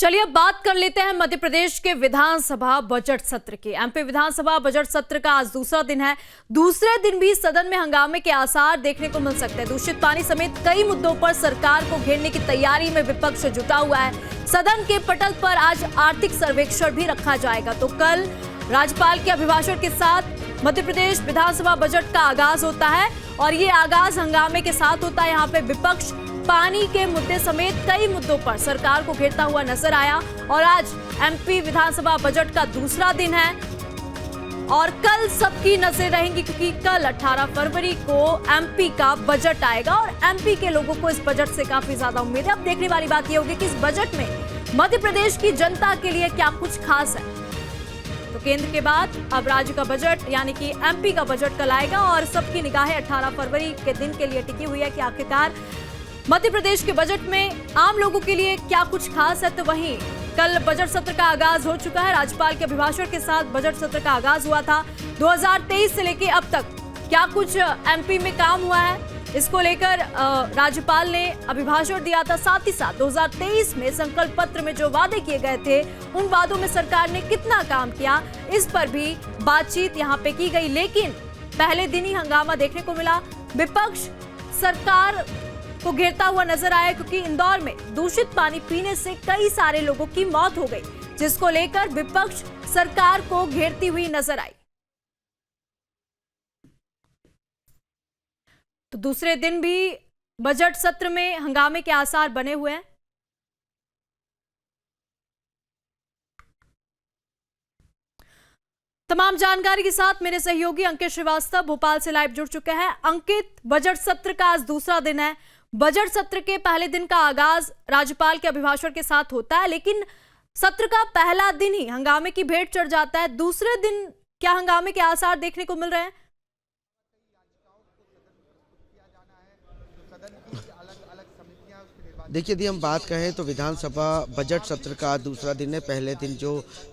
चलिए अब बात कर लेते हैं मध्य प्रदेश के विधानसभा बजट सत्र की। एमपी विधानसभा बजट सत्र का आज दूसरा दिन है। दूसरे दिन भी सदन में हंगामे के आसार देखने को मिल सकते हैं। दूषित पानी समेत कई मुद्दों पर सरकार को घेरने की तैयारी में विपक्ष जुटा हुआ है। सदन के पटल पर आज आर्थिक सर्वेक्षण भी रखा जाएगा। तो कल राज्यपाल के अभिभाषण के साथ मध्य प्रदेश विधानसभा बजट का आगाज होता है और ये आगाज हंगामे के साथ होता है। यहाँ पे विपक्ष पानी के मुद्दे समेत कई मुद्दों पर सरकार को घेरता हुआ नजर आया और आज एमपी विधानसभा बजट का दूसरा दिन है और कल सबकी नजरें रहेंगी क्योंकि कल 18 फरवरी को एमपी का बजट आएगा और एमपी के लोगों को इस बजट से काफी ज्यादा उम्मीद है। अब देखने वाली बात यह होगी कि इस बजट में मध्य प्रदेश की जनता के लिए क्या कुछ खास है। तो केंद्र के बाद अब राज्य का बजट यानी कि एमपी का बजट कल आएगा और सबकी निगाहें 18 फरवरी के दिन के लिए टिकी हुई है कि आखिरकार मध्य प्रदेश के बजट में आम लोगों के लिए क्या कुछ खास है। तो वहीं कल बजट सत्र का आगाज हो चुका है। राज्यपाल के अभिभाषण के साथ बजट सत्र का आगाज हुआ था। 2023 से लेकर अब तक क्या कुछ एमपी में काम हुआ है, इसको लेकर राज्यपाल ने अभिभाषण दिया था। साथ ही साथ 2023 में संकल्प पत्र में जो वादे किए गए थे उन वादों में सरकार ने कितना काम किया, इस पर भी बातचीत यहाँ पे की गई। लेकिन पहले दिन ही हंगामा देखने को मिला। विपक्ष सरकार को घेरता हुआ नजर आया क्योंकि इंदौर में दूषित पानी पीने से कई सारे लोगों की मौत हो गई, जिसको लेकर विपक्ष सरकार को घेरती हुई नजर आई। तो दूसरे दिन भी बजट सत्र में हंगामे के आसार बने हुए हैं। तमाम जानकारी के साथ मेरे सहयोगी अंकित श्रीवास्तव भोपाल से लाइव जुड़ चुके हैं। अंकित, बजट सत्र का आज दूसरा दिन है। बजट सत्र के पहले दिन का आगाज राज्यपाल के अभिभाषण के साथ होता है, लेकिन सत्र का पहला दिन ही हंगामे की भेंट चढ़ जाता है। दूसरे दिन क्या हंगामे के आसार देखने को मिल रहे हैं? देखिए, यदि हम बात कहें तो विधानसभा बजट सत्र का दूसरा दिन है। पहले दिन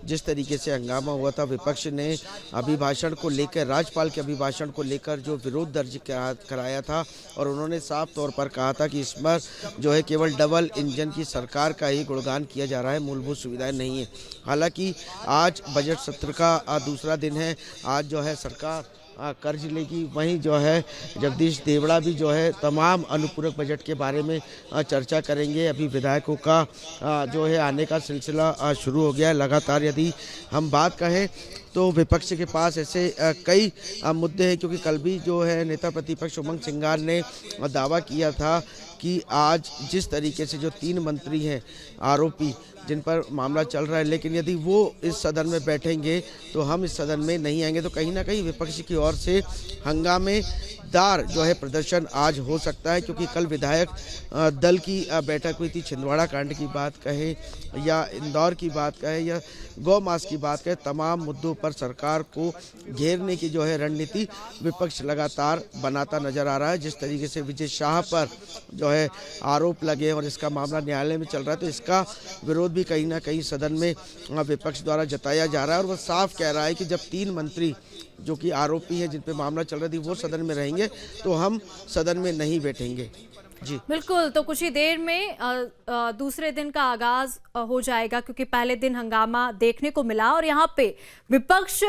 जिस तरीके से हंगामा हुआ था, विपक्ष ने अभिभाषण को लेकर, राज्यपाल के अभिभाषण को लेकर जो विरोध दर्ज कराया था और उन्होंने साफ तौर पर कहा था कि इस पर जो है केवल डबल इंजन की सरकार का ही गुणगान किया जा रहा है, मूलभूत सुविधाएं नहीं है। हालांकि आज बजट सत्र का दूसरा दिन है। आज जो है सरकार कर्ज लेगी। वहीं जो है जगदीश देवड़ा भी जो है तमाम अनुपूरक बजट के बारे में चर्चा करेंगे। अभी विधायकों का जो है आने का सिलसिला शुरू हो गया है लगातार। यदि हम बात कहें तो विपक्ष के पास ऐसे कई मुद्दे हैं, क्योंकि कल भी जो है नेता प्रतिपक्ष उमंग सिंगार ने दावा किया था कि आज जिस तरीके से जो 3 मंत्री हैं आरोपी जिन पर मामला चल रहा है, लेकिन यदि वो इस सदन में बैठेंगे तो हम इस सदन में नहीं आएंगे। तो कहीं ना कहीं विपक्ष की ओर से हंगामेदार जो है प्रदर्शन आज हो सकता है, क्योंकि कल विधायक दल की बैठक हुई थी। छिंदवाड़ा कांड की बात कहें या इंदौर की बात कहें या गौ मास की बात कहें, तमाम मुद्दों पर सरकार को घेरने की जो है रणनीति विपक्ष लगातार बनाता नजर आ रहा है। जिस तरीके से विजय शाह पर जो है आरोप लगे और इसका मामला न्यायालय में चल रहा है, तो इसका विरोध भी कहीं ना कहीं सदन में विपक्ष द्वारा जताया जा रहा है। और वो साफ कह रहा है कि जब 3 मंत्री जो कि आरोपी हैं जिन पे मामला चल रहा थी वो सदन में रहेंगे तो हम सदन में नहीं बैठेंगे। जी बिल्कुल, तो कुछ ही देर में दूसरे दिन का आगाज हो जाएगा क्योंकि पहले दिन हंगामा देखने को मिला और यहाँ पे विपक्ष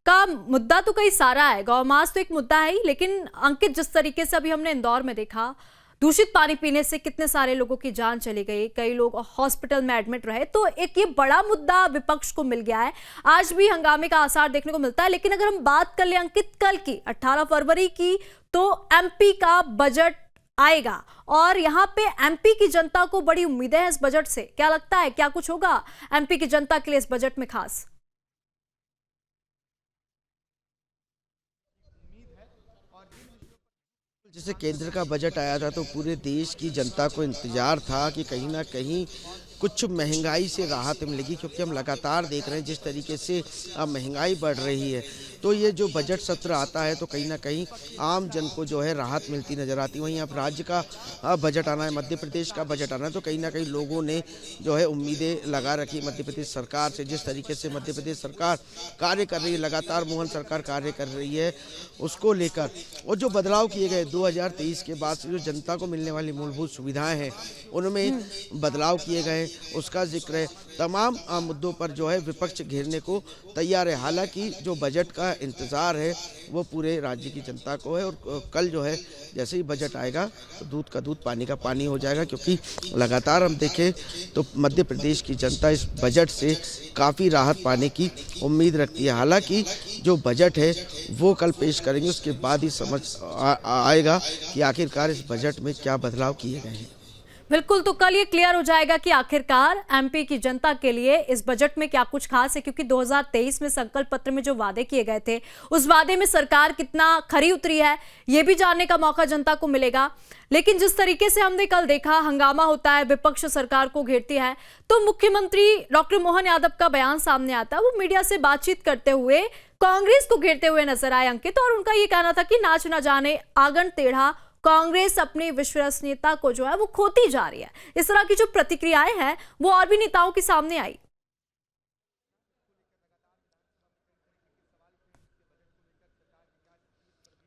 का मुद्दा तो कई सारा है। गौमांस तो एक मुद्दा है ही, लेकिन अंकित, जिस तरीके से अभी हमने इंदौर में देखा, दूषित पानी पीने से कितने सारे लोगों की जान चली गई, कई लोग हॉस्पिटल में एडमिट रहे, तो एक ये बड़ा मुद्दा विपक्ष को मिल गया है। आज भी हंगामे का आसार देखने को मिलता है। लेकिन अगर हम बात कर ले अंकित कल की 18 फरवरी की, तो एमपी का बजट आएगा और यहाँ पे एमपी की जनता को बड़ी उम्मीदें हैं इस बजट से। क्या लगता है, क्या कुछ होगा एमपी की जनता के लिए इस बजट में खास? जैसे केंद्र का बजट आया था तो पूरे देश की जनता को इंतजार था कि कहीं ना कहीं कुछ महंगाई से राहत मिलेगी, क्योंकि हम लगातार देख रहे हैं जिस तरीके से महंगाई बढ़ रही है। तो ये जो बजट सत्र आता है तो कहीं ना कहीं आम जन को जो है राहत मिलती नज़र आती है। वहीं अब राज्य का बजट आना है, मध्य प्रदेश का बजट आना है, तो कहीं ना कहीं लोगों ने जो है उम्मीदें लगा रखी मध्य प्रदेश सरकार से। जिस तरीके से मध्य प्रदेश सरकार कार्य कर रही है, लगातार मोहन सरकार कार्य कर रही है, उसको लेकर और जो बदलाव किए गए 2023 के बाद से जो जनता को मिलने वाली मूलभूत सुविधाएँ हैं उनमें बदलाव किए गए। उसका जिक्र है। तमाम मुद्दों पर जो है विपक्ष घेरने को तैयार है। हालांकि जो बजट का इंतज़ार है वो पूरे राज्य की जनता को है, और कल जो है जैसे ही बजट आएगा तो दूध का दूध पानी का पानी हो जाएगा, क्योंकि लगातार हम देखें तो मध्य प्रदेश की जनता इस बजट से काफ़ी राहत पाने की उम्मीद रखती है। हालांकि जो बजट है वो कल पेश करेंगे, उसके बाद ही समझ आएगा कि आखिरकार इस बजट में क्या बदलाव किए गए हैं। बिल्कुल, तो कल ये क्लियर हो जाएगा कि आखिरकार एमपी की जनता के लिए इस बजट में क्या कुछ खास है, क्योंकि 2023 में संकल्प पत्र में जो वादे किए गए थे उस वादे में सरकार कितना खरी उतरी है ये भी जानने का मौका जनता को मिलेगा। लेकिन जिस तरीके से हमने कल देखा, हंगामा होता है, विपक्ष सरकार को घेरती है, तो मुख्यमंत्री डॉक्टर मोहन यादव का बयान सामने आता है। वो मीडिया से बातचीत करते हुए कांग्रेस को घेरते हुए नजर आए अंकित, और उनका ये कहना था कि नाच ना जाने आंगन टेढ़ा, कांग्रेस अपनी विश्वसनीयता को जो है वो खोती जा रही है। इस तरह की जो प्रतिक्रियाएं हैं वो और भी नेताओं के सामने आई।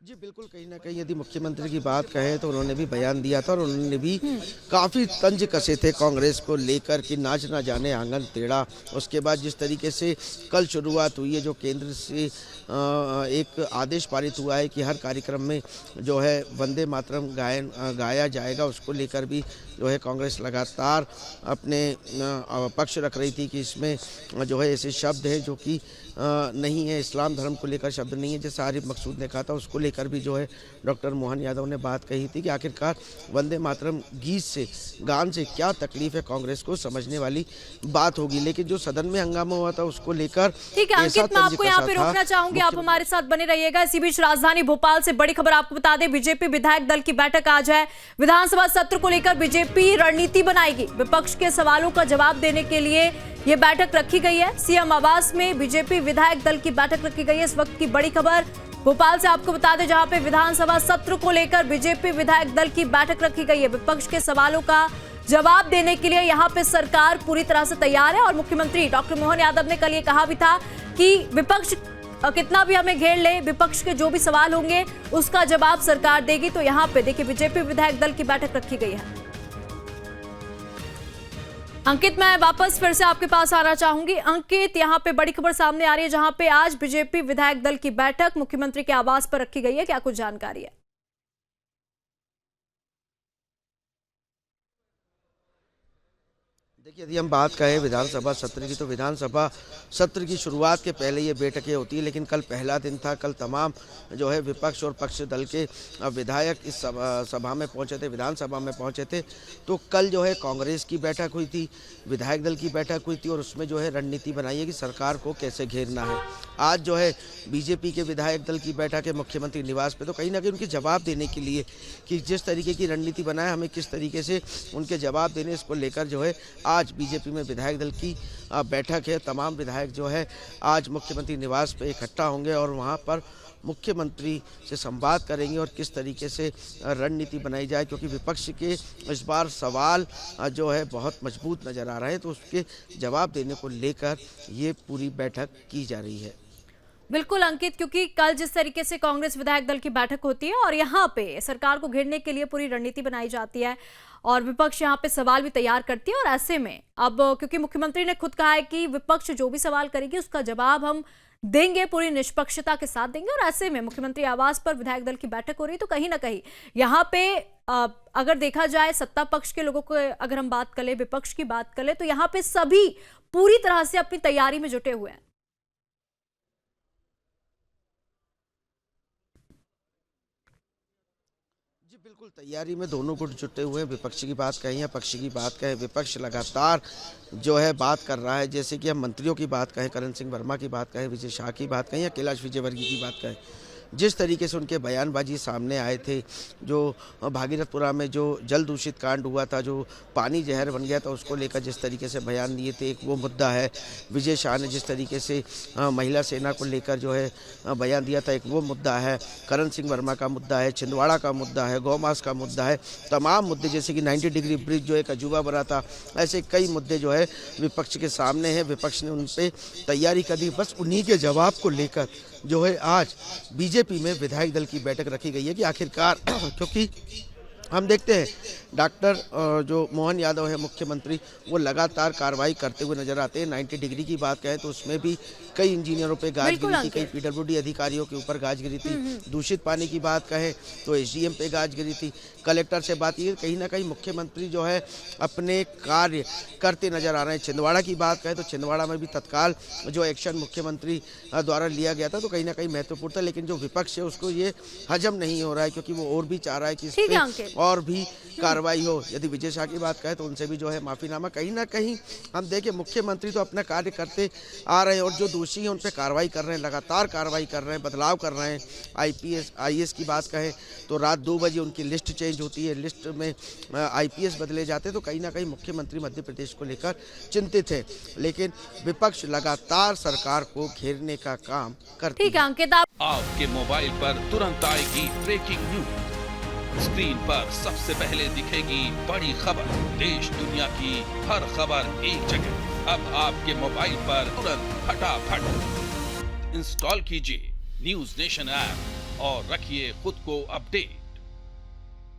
जी बिल्कुल, कहीं ना कहीं यदि मुख्यमंत्री की बात कहें तो उन्होंने भी बयान दिया था, और उन्होंने भी काफ़ी तंज कसे थे कांग्रेस को लेकर कि नाच ना जाने आंगन टेढ़ा। उसके बाद जिस तरीके से कल शुरुआत हुई है, जो केंद्र से एक आदेश पारित हुआ है कि हर कार्यक्रम में जो है वंदे मातरम गाया जाएगा, उसको लेकर भी जो है कांग्रेस लगातार अपने पक्ष रख रही थी कि इसमें जो है ऐसे शब्द हैं जो कि नहीं है, इस्लाम धर्म को लेकर शब्द नहीं है, जैसे आरिफ मकसूद ने कहा था, उसको लेकर भी जो है डॉक्टर मोहन यादव ने बात कही थी कि आखिरकार वंदे मातरम गीत से, गान से क्या तकलीफ है कांग्रेस को, समझने वाली बात होगी। लेकिन जो सदन में हंगामा हुआ था उसको लेकर ठीक है अंकित, मैं आपको यहाँ पे रोकना चाहूंगी, आप हमारे साथ बने रहिएगा। इसी बीच राजधानी भोपाल से बड़ी खबर आपको बता दें, बीजेपी विधायक दल की बैठक आज है। विधानसभा सत्र को लेकर बीजेपी रणनीति बनाएगी। विपक्ष के सवालों का जवाब देने के लिए ये बैठक रखी गई है। सीएम आवास में बीजेपी विधायक दल की बैठक रखी गई है। इस वक्त की बड़ी खबर भोपाल से आपको बता दें, जहां पे विधानसभा सत्र को लेकर बीजेपी विधायक दल की बैठक रखी गई है। विपक्ष के सवालों का जवाब देने के लिए यहां पे सरकार पूरी तरह से तैयार है, और मुख्यमंत्री डॉक्टर मोहन यादव ने कल ये कहा भी था कि विपक्ष कितना भी हमें घेर ले, विपक्ष के जो भी सवाल होंगे उसका जवाब सरकार देगी। तो यहाँ पे देखिए बीजेपी विधायक दल की बैठक रखी गई है। अंकित, मैं वापस फिर से आपके पास आना चाहूंगी। अंकित, यहाँ पे बड़ी खबर सामने आ रही है, जहां पे आज बीजेपी विधायक दल की बैठक मुख्यमंत्री के आवास पर रखी गई है। क्या कुछ जानकारी है? देखिए, यदि हम बात करें विधानसभा सत्र की, तो विधानसभा सत्र की शुरुआत के पहले ये बैठकें होती है, लेकिन कल पहला दिन था। कल तमाम जो है विपक्ष और पक्ष दल के विधायक इस सभा में पहुंचे थे, विधानसभा में पहुंचे थे। तो कल जो है कांग्रेस की बैठक हुई थी, विधायक दल की बैठक हुई थी, और उसमें जो है रणनीति बनाई है कि सरकार को कैसे घेरना है। आज जो है बीजेपी के विधायक दल की बैठक है मुख्यमंत्री निवास पे, तो कहीं ना कहीं उनके जवाब देने के लिए कि जिस तरीके की रणनीति बनाए, हमें किस तरीके से उनके जवाब देने, इसको लेकर जो है आज बीजेपी में विधायक दल की बैठक है। तमाम विधायक जो है आज मुख्यमंत्री निवास पे इकट्ठा होंगे और वहां पर मुख्यमंत्री से संवाद करेंगे और किस तरीके से रणनीति बनाई जाए, क्योंकि विपक्ष के इस बार सवाल जो है बहुत मजबूत नज़र आ रहे हैं, तो उसके जवाब देने को लेकर ये पूरी बैठक की जा रही है। बिल्कुल अंकित, क्योंकि कल जिस तरीके से कांग्रेस विधायक दल की बैठक होती है और यहाँ पे सरकार को घेरने के लिए पूरी रणनीति बनाई जाती है और विपक्ष यहाँ पे सवाल भी तैयार करती है, और ऐसे में अब क्योंकि मुख्यमंत्री ने खुद कहा है कि विपक्ष जो भी सवाल करेगी उसका जवाब हम देंगे, पूरी निष्पक्षता के साथ देंगे, और ऐसे में मुख्यमंत्री आवास पर विधायक दल की बैठक हो रही है। तो कहीं ना कहीं यहाँ पे अगर देखा जाए सत्ता पक्ष के लोगों को, अगर हम बात करें, विपक्ष की बात करें, तो यहाँ पे सभी पूरी तरह से अपनी तैयारी में जुटे हुए हैं। जी बिल्कुल, तैयारी में दोनों गुट जुटे हुए हैं। विपक्ष की बात कहें या पक्ष की बात कहें, विपक्ष लगातार जो है बात कर रहा है। जैसे कि हम मंत्रियों की बात कहें, करण सिंह वर्मा की बात कहें, विजय शाह की बात कहें या कैलाश विजयवर्गीय की बात कहें, जिस तरीके से उनके बयानबाजी सामने आए थे, जो भागीरथपुरा में जो जल दूषित कांड हुआ था, जो पानी जहर बन गया था, उसको लेकर जिस तरीके से बयान दिए थे, एक वो मुद्दा है। विजय शाह ने जिस तरीके से महिला सेना को लेकर जो है बयान दिया था, एक वो मुद्दा है। करण सिंह वर्मा का मुद्दा है, छिंदवाड़ा का मुद्दा है, गौमास का मुद्दा है। तमाम मुद्दे, जैसे कि 90 डिग्री ब्रिज जो एक अजूबा बना था, ऐसे कई मुद्दे जो है विपक्ष के सामने हैं। विपक्ष ने उन पर तैयारी कर दी, बस उन्हीं के जवाब को लेकर जो है आज बीजेपी में विधायक दल की बैठक रखी गई है कि आखिरकार क्योंकि हम देखते हैं डॉक्टर जो मोहन यादव है मुख्यमंत्री, वो लगातार कार्रवाई करते हुए नजर आते हैं। 90 डिग्री की बात कहें तो उसमें भी कई इंजीनियरों पे गाज बिल्कुल गिरी थी, कई अंकित। पीडब्ल्यूडी अधिकारियों के ऊपर गाज गिरी थी। दूषित पानी की बात कहें तो एसडीएम पे गाज गिरी थी। कलेक्टर से बात की, कहीं ना कहीं मुख्यमंत्री जो है अपने कार्य करते नजर आ रहे हैं। छिंदवाड़ा की बात कहें तो छिंदवाड़ा में भी तत्काल जो एक्शन मुख्यमंत्री द्वारा लिया गया था तो कहीं ना कहीं महत्वपूर्ण था, लेकिन जो विपक्ष है उसको ये हजम नहीं हो रहा है, क्योंकि वो और भी चाह रहा है कि इस ठीक है पे अंकित। और भी कार्रवाई हो। यदि विजय शाह की बात करें तो उनसे भी जो है माफीनामा, कहीं ना कहीं हम देखें मुख्यमंत्री तो अपना कार्य करते आ रहे हैं और जो दोषी हैं उन पर कार्रवाई कर रहे हैं, लगातार कार्रवाई कर रहे हैं, बदलाव कर रहे हैं। आईएएस की बात कहें तो रात 2 बजे उनकी लिस्ट चेंज होती है, लिस्ट में आईपीएस बदले जाते हैं, तो कहीं ना कहीं मुख्यमंत्री मध्य प्रदेश को लेकर चिंतित है। लेकिन विपक्ष लगातार सरकार को घेरने का काम करती ठीक है। है अंकित, आप आपके मोबाइल पर तुरंत आएगी ब्रेकिंग न्यूज। स्क्रीन पर सबसे पहले दिखेगी बड़ी खबर। देश दुनिया की हर खबर एक जगह। अब आपके मोबाइल पर तुरंत फटाफट इंस्टॉल कीजिए न्यूज नेशन ऐप और रखिए खुद को अपडेट।